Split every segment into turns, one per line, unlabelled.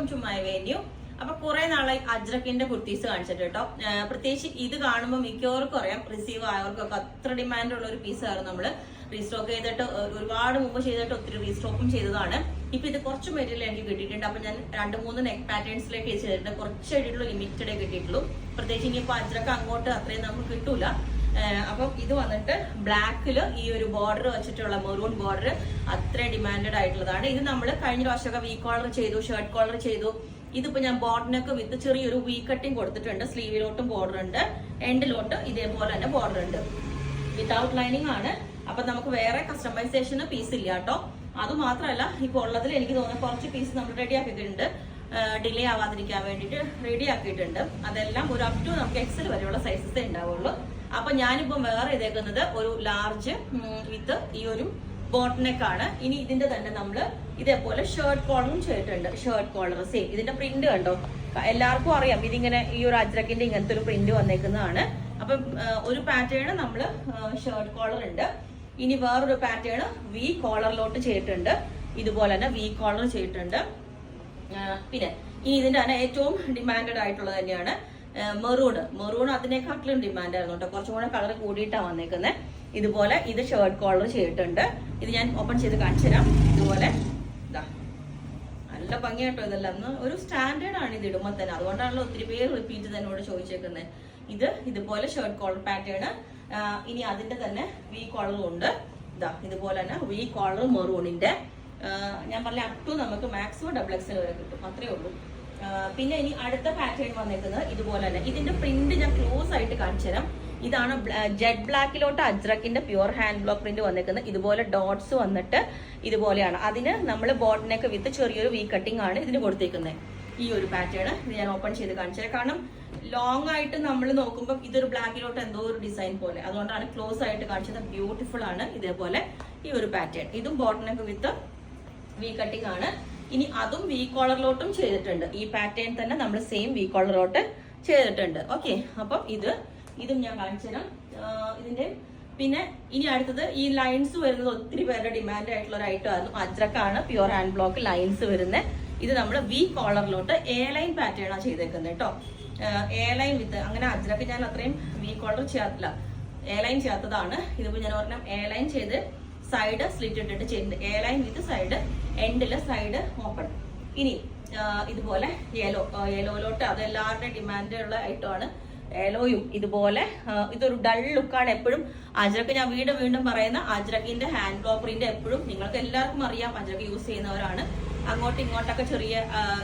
Welcome to my venue. അപ്പൊ കുറെ നാളായി അജ്രക്കിന്റെ കുർത്തീസ് കാണിച്ചിട്ട് കേട്ടോ. പ്രത്യേകിച്ച് ഇത് കാണുമ്പോൾ മിക്കവർക്കും അറിയാം, റിസീവ് ആയവർക്കൊക്കെ അത്ര ഡിമാൻഡുള്ള ഒരു പീസായിരുന്നു. നമ്മള് റീസ്റ്റോക്ക് ചെയ്തിട്ട് ഒരുപാട് മുമ്പ് ചെയ്തിട്ട് ഒത്തിരി റീസ്റ്റോക്കും ചെയ്തതാണ്. ഇപ്പൊ ഇത് കുറച്ച് മെറ്റീരിയൽ എനിക്ക് കിട്ടിയിട്ടുണ്ട്. അപ്പൊ ഞാൻ 2-3 നെക്ക് പാറ്റേൺസിലേക്ക് ചെയ്തിട്ടുണ്ട്. കുറച്ചായിട്ടുള്ള ലിമിറ്റഡേ കിട്ടിയിട്ടുള്ളൂ. പ്രത്യേകിച്ച് ഇനിയിപ്പോ അജ്രക്ക് അങ്ങോട്ട് അത്രയും നമുക്ക് കിട്ടൂല. അപ്പം ഇത് വന്നിട്ട് ബ്ലാക്കില് ഈ ഒരു ബോർഡർ വെച്ചിട്ടുള്ള മെറൂൺ ബോർഡർ അത്രയും ഡിമാൻഡഡ് ആയിട്ടുള്ളതാണ്. ഇത് നമ്മൾ കഴിഞ്ഞ പ്രാവശ്യമൊക്കെ വി കോളർ ചെയ്തു, ഷർട്ട് കോളർ ചെയ്തു. ഇതിപ്പോ ഞാൻ ബോർഡറിനൊക്കെ വിത്ത് ചെറിയൊരു വി കട്ടിങ് കൊടുത്തിട്ടുണ്ട്. സ്ലീവിലോട്ടും ബോർഡർ ഉണ്ട്, എൻഡിലോട്ട് ഇതേപോലെ തന്നെ ബോർഡർ ഉണ്ട്. വിത്തൗട്ട് ലൈനിങ് ആണ്. അപ്പൊ നമുക്ക് വേറെ കസ്റ്റമൈസേഷന് പീസ് ഇല്ല കേട്ടോ. അത് മാത്രമല്ല, ഇപ്പൊ ഉള്ളതിൽ എനിക്ക് തോന്നുന്നു കുറച്ച് പീസ് നമ്മൾ റെഡി ആക്കിയിട്ടുണ്ട്. ഡിലേ ആവാതിരിക്കാൻ വേണ്ടിയിട്ട് റെഡി ആക്കിയിട്ടുണ്ട്. അതെല്ലാം ഒരു അപ് ടു നമുക്ക് എക്സൽ വരെയുള്ള സൈസസേ ഉണ്ടാവുള്ളൂ. അപ്പൊ ഞാനിപ്പം വേറെ ഇതേക്കുന്നത് ഒരു ലാർജ് വിത്ത് ഈ ഒരു ബോട്ട് നെക്ക് ആണ്. ഇനി ഇതിന്റെ തന്നെ നമ്മൾ ഇതേപോലെ ഷർട്ട് കോളറും ചെയ്തിട്ടുണ്ട്. Shirt collar same. ഇതിന്റെ പ്രിന്റ് കണ്ടോ, എല്ലാവർക്കും അറിയാം ഇതിങ്ങനെ ഈ ഒരു അജ്രക്കിന്റെ ഇങ്ങനത്തെ ഒരു പ്രിന്റ് വന്നേക്കുന്നതാണ്. അപ്പം ഒരു പാറ്റേൺ നമ്മള് ഷർട്ട് കോളർ ഉണ്ട്. ഇനി വേറൊരു പാറ്റേൺ വി കോളറിലോട്ട് ചെയ്തിട്ടുണ്ട്. ഇതുപോലെ തന്നെ വി കോളർ ചെയ്തിട്ടുണ്ട്. പിന്നെ ഇനി ഇതിന്റെ തന്നെ ഏറ്റവും ഡിമാൻഡഡ് ആയിട്ടുള്ളത് തന്നെയാണ് മെറൂൺ. അതിനെക്കാട്ടിലും ഡിമാൻഡ് ആയിരുന്നു കേട്ടോ. കുറച്ചും കൂടെ കളർ കൂടിയിട്ടാണ് വന്നേക്കുന്നത്. ഇതുപോലെ ഇത് ഷർട്ട് കോളർ ചെയ്തിട്ടുണ്ട്. ഇത് ഞാൻ ഓപ്പൺ ചെയ്ത് കാണിച്ചു തരാം. ഇതുപോലെ ഇതാ നല്ല ഭംഗിയായിട്ടോ. ഇതെല്ലാം ഒരു സ്റ്റാൻഡേർഡ് ആണ് ഇത് ഇടുമ്പോൾ തന്നെ. അതുകൊണ്ടാണല്ലോ ഒത്തിരി പേര് റിപ്പീറ്റ് തന്നോട് ചോദിച്ചേക്കുന്നത്. ഇത് ഇതുപോലെ ഷർട്ട് കോളർ പാറ്റേൺ. ഇനി അതിന്റെ തന്നെ വി കോളറും ഉണ്ട്. ഇതാ ഇതുപോലെ തന്നെ വി കോളർ മെറൂണിന്റെ. ഞാൻ പറഞ്ഞ അപ് ടു നമുക്ക് മാക്സിമം XXL വരെ കിട്ടും, അത്രേ ഉള്ളൂ. പിന്നെ ഇനി അടുത്ത പാറ്റേൺ വന്നേക്കുന്നത് ഇതുപോലെ തന്നെ. ഇതിന്റെ പ്രിന്റ് ഞാൻ ക്ലോസ് ആയിട്ട് കാണിച്ചു തരാം. ഇതാണ് ജെഡ് ബ്ലാക്കിലോട്ട് അജ്രക്കിന്റെ പ്യുവർ ഹാൻഡ് ബ്ലോക്ക് പ്രിന്റ് വന്നേക്കുന്നത്. ഇതുപോലെ ഡോട്ട്സ് വന്നിട്ട് ഇതുപോലെയാണ്. അതിന് നമ്മൾ ബോട്ടിനൊക്കെ വിത്ത് ചെറിയൊരു വി കട്ടിംഗ് ആണ് ഇതിന് കൊടുത്തേക്കുന്നത്. ഈ ഒരു പാറ്റേൺ ഇത് ഞാൻ ഓപ്പൺ ചെയ്ത് കാണിച്ചു തരാം. കാരണം ലോങ് ആയിട്ട് നമ്മൾ നോക്കുമ്പോൾ ഇതൊരു ബ്ലാക്കിലോട്ട് എന്തോ ഒരു ഡിസൈൻ പോലെ, അതുകൊണ്ടാണ് ക്ലോസ് ആയിട്ട് കാണിച്ചത്. ബ്യൂട്ടിഫുൾ ആണ്. ഇതേപോലെ ഈ ഒരു പാറ്റേൺ. ഇതും ബോട്ടിനൊക്കെ വിത്ത് വി കട്ടിംഗ് ആണ്. ഇനി അതും വി കോളറിലോട്ടും ചെയ്തിട്ടുണ്ട്. ഈ പാറ്റേൺ തന്നെ നമ്മൾ സെയിം വി കോളറിലോട്ട് ചെയ്തിട്ടുണ്ട്. ഓക്കെ, അപ്പം ഇതും ഞാൻ കാണിച്ചു തരാം. ഇതിന്റെ പിന്നെ ഇനി അടുത്തത് ഈ ലൈൻസ് വരുന്നത് ഒത്തിരി പേരുടെ ഡിമാൻഡ് ആയിട്ടുള്ള ഒരു ഐറ്റം ആയിരുന്നു. അജ്രക്കാണ് പ്യുവർ ഹാൻഡ് ബ്ലോക്ക് ലൈൻസ് വരുന്നത്. ഇത് നമ്മൾ വി കോളറിലോട്ട് എ ലൈൻ പാറ്റേൺ ആണ് ചെയ്തേക്കുന്നത് കേട്ടോ. എ ലൈൻ വിത്ത് അങ്ങനെ അജ്രക്ക് ഞാൻ അത്രയും വി കോളർ ചെയ്യാത്തില്ല, എ ലൈൻ ചെയ്യാത്തതാണ്. ഇതിപ്പോ ഞാൻ പറഞ്ഞ എ ലൈൻ ചെയ്ത് സൈഡ് സ്ലിറ്റ് ഇട്ടിട്ട് ചെയ്യുന്നത്. എ ലൈൻ വിത്ത് സൈഡ് എൻഡില് സൈഡ് ഓപ്പൺ. ഇനി ഇതുപോലെ യെലോയിലോട്ട് അത് എല്ലാവരുടെയും ഡിമാൻഡ് ഉള്ള ഐറ്റം ആണ്. യെലോയും ഇതുപോലെ ഇതൊരു ഡൾ ലുക്കാണ്. എപ്പോഴും അജ്രക്ക് ഞാൻ വീണ്ടും പറയുന്ന അജ്രക്കിന്റെ ഹാൻഡ് ബ്ലോക്ക് പ്രിന്റ് എപ്പോഴും നിങ്ങൾക്ക് എല്ലാവർക്കും അറിയാം. അജ്രക്ക് യൂസ് ചെയ്യുന്നവരാണ്. അങ്ങോട്ടും ഇങ്ങോട്ടൊക്കെ ചെറിയ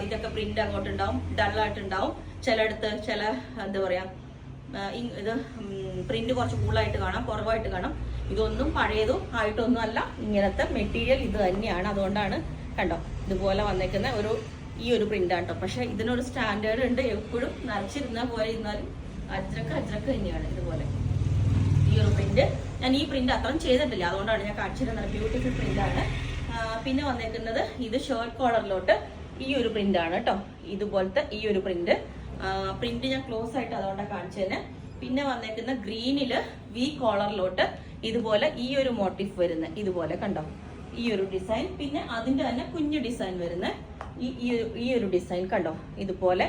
ഇതൊക്കെ പ്രിന്റ് അങ്ങോട്ടുണ്ടാവും, ഡള്ളായിട്ടുണ്ടാവും. ചിലയിടത്ത് ചില എന്താ പറയാ ഇത് പ്രിന്റ് കുറച്ച് കൂളായിട്ട് കാണാം, കുറവായിട്ട് കാണാം. ഇതൊന്നും പഴയതും ആയിട്ടൊന്നും അല്ല. ഇങ്ങനത്തെ മെറ്റീരിയൽ ഇത് തന്നെയാണ്. അതുകൊണ്ടാണ് കണ്ടോ ഇതുപോലെ വന്നേക്കുന്ന ഈ ഒരു പ്രിന്റ് ആണ് കേട്ടോ. പക്ഷെ ഇതിനൊരു സ്റ്റാൻഡേർഡ് ഉണ്ട്. എപ്പോഴും നരച്ചിരുന്ന പോലെ ഇരുന്നാലും അജ്രക്ക് തന്നെയാണ്. ഇതുപോലെ ഈ ഒരു പ്രിന്റ്. ഞാൻ ഈ പ്രിന്റ് അത്രയും ചെയ്തിട്ടില്ല, അതുകൊണ്ടാണ് ഞാൻ കാണിച്ചിരുന്നത്. ബ്യൂട്ടിഫുൾ പ്രിന്റ് ആണ്. പിന്നെ വന്നേക്കുന്നത് ഇത് ഷർട്ട് കോളറിലോട്ട് ഈ ഒരു പ്രിന്റ് ആണ് കേട്ടോ. ഇതുപോലത്തെ ഈ ഒരു പ്രിന്റ് ഞാൻ ക്ലോസ് ആയിട്ട് അതുകൊണ്ടാണ് കാണിച്ചു തന്നെ. പിന്നെ വന്നേക്കുന്ന ഗ്രീനില് വി കോളറിലോട്ട് ഇതുപോലെ ഈ ഒരു മോട്ടീഫ് വരുന്നത്. ഇതുപോലെ കണ്ടോ ഈ ഒരു ഡിസൈൻ. പിന്നെ അതിന്റെ തന്നെ കുഞ്ഞു ഡിസൈൻ വരുന്ന ഈ ഒരു ഡിസൈൻ കണ്ടോ. ഇതുപോലെ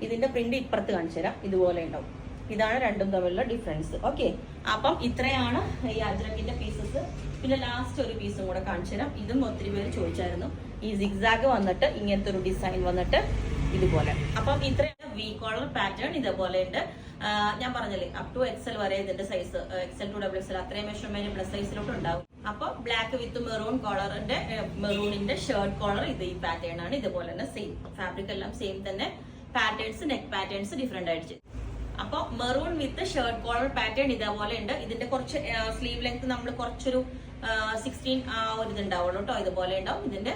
ഇതിന്റെ പ്രിന്റ് ഇപ്പുറത്ത് കാണിച്ചു തരാം. ഇതുപോലെ ഉണ്ടാവും. ഇതാണ് രണ്ടും തമ്മിലുള്ള ഡിഫറൻസ്. ഓക്കെ, അപ്പം ഇത്രയാണ് ഈ അജ്രക്കിന്റെ പീസസ്. പിന്നെ ലാസ്റ്റ് ഒരു പീസും കൂടെ കാണിച്ചു തരാം. ഇതും ഒത്തിരി പേര് ചോദിച്ചായിരുന്നു. ഈ സിഗ്സാഗ് വന്നിട്ട് ഇങ്ങനത്തെ ഒരു ഡിസൈൻ വന്നിട്ട് ഇതുപോലെ. അപ്പം ഇത്രയാണ് വി കോളർ പാറ്റേൺ. ഇതേപോലെ ഉണ്ട്. ഞാൻ പറഞ്ഞല്ലേ അപ് ടു XL വരെ ഇതിന്റെ സൈസ്, XL to XXL അത്രയും മെഷർമെന്റ് പ്ലസ് സൈസിലോട്ട് ഉണ്ടാവും. അപ്പൊ ബ്ലാക്ക് വിത്ത് മെറൂൺ കോളറിന്റെ മെറൂണിന്റെ ഷർട്ട് കോളർ ഇത് ഈ പാറ്റേൺ ആണ്. ഇതുപോലെ തന്നെ സെയിം ഫാബ്രിക് എല്ലാം സെയിം തന്നെ. പാറ്റേൺസ് നെക്ക് പാറ്റേൺസ് ഡിഫറെന്റ് ആയിട്ട്. അപ്പൊ maroon with shirt collar pattern ഇതേപോലെ ഉണ്ട്. ഇതിന്റെ കുറച്ച് സ്ലീവ് ലെങ്ത് നമ്മൾ കുറച്ചൊരു 16 ആ ഒരു ഇതുണ്ടാവുള്ളൂ കേട്ടോ. ഇതുപോലെ ഉണ്ടാവും. ഇതിന്റെ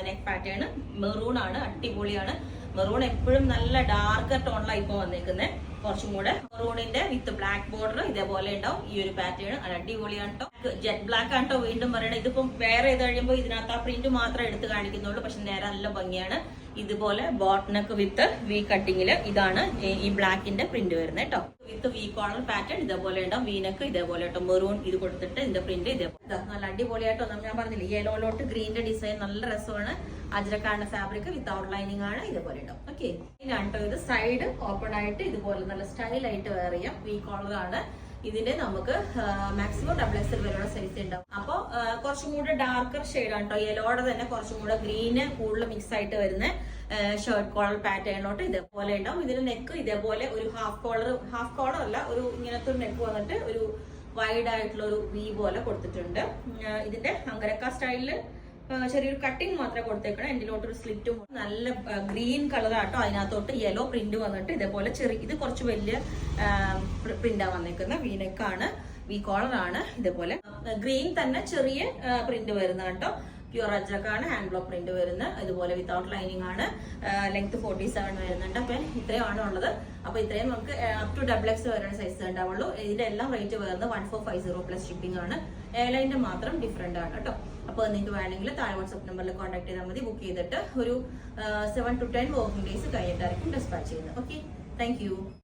നെക്ക് പാറ്റേൺ മെറൂൺ ആണ്. അടിപൊളിയാണ്. മെറൂൺ എപ്പോഴും നല്ല ഡാർക്ക് ടോണിലാണ് ഇപ്പൊ വന്നേക്കുന്നത്. കുറച്ചും കൂടെ മെറൂണിന്റെ വിത്ത് ബ്ലാക്ക് ബോർഡർ ഇതേപോലെ ഉണ്ടാവും. ഈ ഒരു പാറ്റേൺ അടിപൊളിയാണ് കേട്ടോ. ജെറ്റ് ബ്ലാക്ക് ആണ് കേട്ടോ. വീണ്ടും പറയണത് ഇതിപ്പം വേറെ ഇത് കഴിയുമ്പോൾ ഇതിനകത്ത് ആ പ്രിന്റ് മാത്രമേ എടുത്ത് കാണിക്കുന്നുള്ളൂ. പക്ഷെ നേരെ നല്ല ഭംഗിയാണ്. ഇതുപോലെ ബോട്ടനൊക്കെ വിത്ത് വി കട്ടിങ്ങില് ഇതാണ് ഈ ബ്ലാക്കിന്റെ പ്രിന്റ് വരുന്നത് കേട്ടോ. വിത്ത് വി കോളർ പാറ്റേൺ ഇതേപോലെ ഉണ്ടാവും. വീനക്ക് ഇതേപോലെ കേട്ടോ, മെറൂൺ ഇത് കൊടുത്തിട്ട് ഇതിന്റെ പ്രിന്റ് ഇതേപോലെ നല്ല അടിപൊളിയായിട്ടോ. ഞാൻ പറഞ്ഞില്ലേ യെലോയിലോട്ട് ഗ്രീനിന്റെ ഡിസൈൻ നല്ല രസമാണ്. അജ്രക്കാന്റെ ഫാബ്രിക് വിത്ത് ഔട്ട് ലൈനിങ് ആണ്, ഇതേപോലെ ഉണ്ടാവും. ഓക്കെ, ഇതാണ് ഇത് സൈഡ് ഓപ്പൺ ആയിട്ട് ഇതുപോലെ നല്ല സ്റ്റൈലായിട്ട് വെയർ ചെയ്യാം. വി കോളർ ആണ്. ഇതിന്റെ നമുക്ക് മാക്സിമം XXL വരെയുള്ള സൈസ് ഉണ്ടാവും. അപ്പൊ കുറച്ചും കൂടെ ഡാർക്കർ ഷെയ്ഡ് ആണ് കേട്ടോ. യെലോടെ തന്നെ കുറച്ചും കൂടെ ഗ്രീന് കൂടുതൽ മിക്സ് ആയിട്ട് വരുന്ന ഷർട്ട് കോളർ പാറ്റേണിലോട്ട് ഇതേപോലെ ഉണ്ടാവും. ഇതിന്റെ നെക്ക് ഇതേപോലെ ഒരു ഹാഫ് കോളർ അല്ല, ഒരു ഇങ്ങനത്തെ ഒരു നെക്ക് വന്നിട്ട് ഒരു വൈഡ് ആയിട്ടുള്ള ഒരു വി പോലെ കൊടുത്തിട്ടുണ്ട്. ഇതിന്റെ അങ്കരക്ക സ്റ്റൈലില് ചെറിയൊരു കട്ടിങ് മാത്രമേ കൊടുത്തേക്കണം. എൻഡിലോട്ടൊരു സ്ലിറ്റും നല്ല ഗ്രീൻ കളറാട്ടോ. അതിനകത്തോട്ട് യെല്ലോ പ്രിന്റ് വന്നിട്ട് ഇതേപോലെ ഇത് കുറച്ച് വലിയ പ്രിന്റാ വന്നേക്കുന്ന വീനെക്കാണ്. വി കോളർ ആണ്. ഇതേപോലെ ഗ്രീൻ തന്നെ ചെറിയ പ്രിന്റ് വരുന്ന കേട്ടോ. പ്യൂർ അജ്രക്കാണ്. ഹാൻഡ് ബ്ലോക്ക് പ്രിന്റ് വരുന്ന ഇതുപോലെ വിത്തൗട്ട് ലൈനിങ് ആണ്. ലെങ്ത് 47 വരുന്നുണ്ട്. അപ്പൊ ഇത്രയുമാണ് ഉള്ളത്. അപ്പൊ ഇത്രയും നമുക്ക് അപ് ടു XXL വരെയുള്ള സൈസ് ഉണ്ടാവുള്ളൂ. ഇതിന്റെ എല്ലാം റേറ്റ് വരുന്നത് 1450 പ്ലസ് ഷിപ്പിംഗ് ആണ്. എയർലൈനിന്റെ മാത്രം ഡിഫറെന്റ് ആണ് കേട്ടോ. അപ്പൊ നിങ്ങൾക്ക് വേണമെങ്കിൽ താഴെ വാട്സ്ആപ്പ് നമ്പറിൽ കോൺടാക്ട് ചെയ്താൽ മതി. ബുക്ക് ചെയ്തിട്ട് ഒരു 7 to 10 വർക്കിംഗ് ഡേയ്സ് കഴിഞ്ഞിട്ടായിരിക്കും ഡിസ്പാച്ച് ചെയ്യുന്നത്. Okay, thank you.